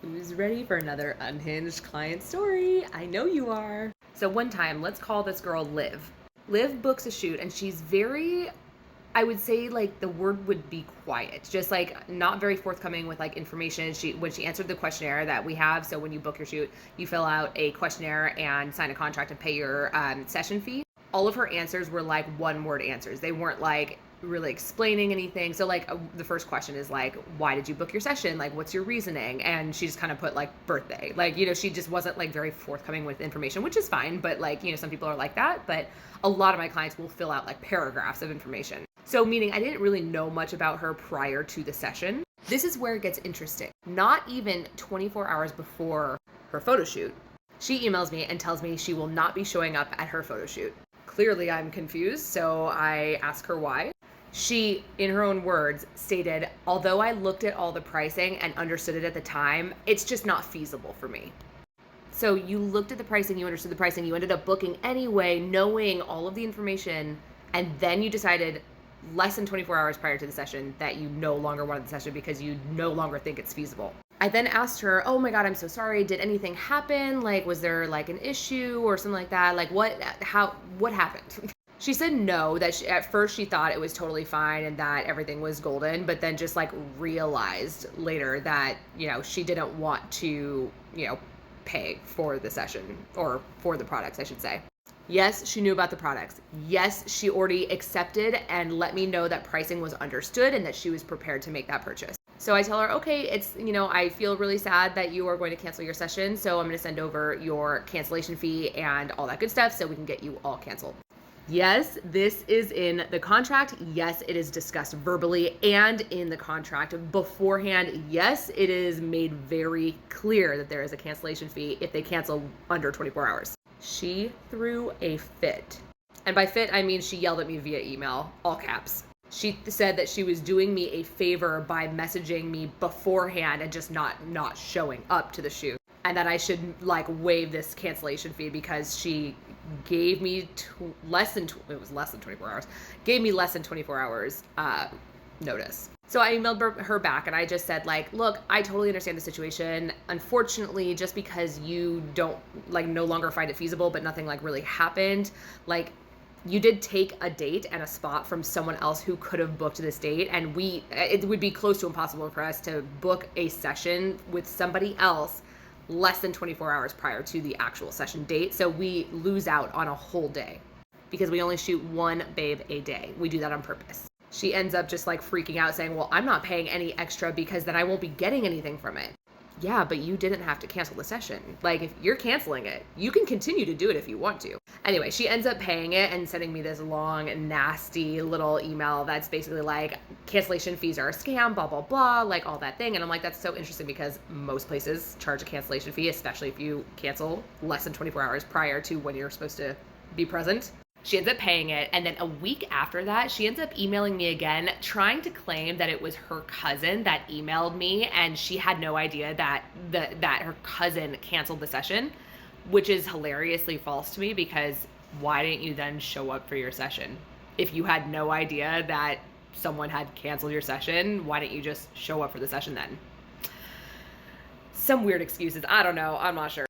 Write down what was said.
Who's ready for another unhinged client story? I know you are. So one time, let's call this girl Liv. Liv books a shoot and she's very, I would say, like, the word would be quiet, just like not very forthcoming with like information. When she answered the questionnaire that we have, so when you book your shoot, you fill out a questionnaire and sign a contract and pay your session fee. All of her answers were like one word answers. They weren't like really explaining anything. So like the first question is like, why did you book your session? Like, what's your reasoning? And she just kind of put like birthday. Like, she just wasn't like very forthcoming with information, which is fine. But like, some people are like that. But a lot of my clients will fill out like paragraphs of information. So meaning I didn't really know much about her prior to the session. This is where it gets interesting. Not even 24 hours before her photo shoot, she emails me and tells me she will not be showing up at her photo shoot. Clearly I'm confused, so I ask her why. She, in her own words, stated, although I looked at all the pricing and understood it at the time, it's just not feasible for me. So you looked at the pricing, you understood the pricing, you ended up booking anyway, knowing all of the information, and then you decided less than 24 hours prior to the session that you no longer wanted the session because you no longer think it's feasible. I then asked her, oh my God, I'm so sorry. Did anything happen? Like, was there like an issue or something like that? Like what happened? She said no, that at first she thought it was totally fine and that everything was golden, but then just like realized later that, she didn't want to, pay for the session or for the products, I should say. Yes, she knew about the products. Yes, she already accepted and let me know that pricing was understood and that she was prepared to make that purchase. So I tell her, okay, it's, I feel really sad that you are going to cancel your session. So I'm going to send over your cancellation fee and all that good stuff so we can get you all canceled. Yes, this is in the contract. Yes, it is discussed verbally and in the contract beforehand. Yes, it is made very clear that there is a cancellation fee if they cancel under 24 hours. She threw a fit. And by fit, I mean she yelled at me via email, all caps. She said that she was doing me a favor by messaging me beforehand and just not showing up to the shoot. And that I should like waive this cancellation fee because she gave me less than 24 hours. Gave me less than 24 hours notice. So I emailed her back and I just said like, look, I totally understand the situation. Unfortunately, just because you don't like no longer find it feasible, but nothing like really happened, like you did take a date and a spot from someone else who could have booked this date. And it would be close to impossible for us to book a session with somebody else less than 24 hours prior to the actual session date. So we lose out on a whole day because we only shoot one babe a day. We do that on purpose. She ends up just like freaking out saying, well, I'm not paying any extra because then I won't be getting anything from it. Yeah, but you didn't have to cancel the session. Like if you're canceling it, you can continue to do it if you want to. Anyway, she ends up paying it and sending me this long, nasty little email that's basically like cancellation fees are a scam, blah, blah, blah, like all that thing. And I'm like, that's so interesting because most places charge a cancellation fee, especially if you cancel less than 24 hours prior to when you're supposed to be present. She ends up paying it, and then a week after that, she ends up emailing me again, trying to claim that it was her cousin that emailed me, and she had no idea that her cousin canceled the session, which is hilariously false to me because why didn't you then show up for your session? If you had no idea that someone had canceled your session, why didn't you just show up for the session then? Some weird excuses. I don't know. I'm not sure.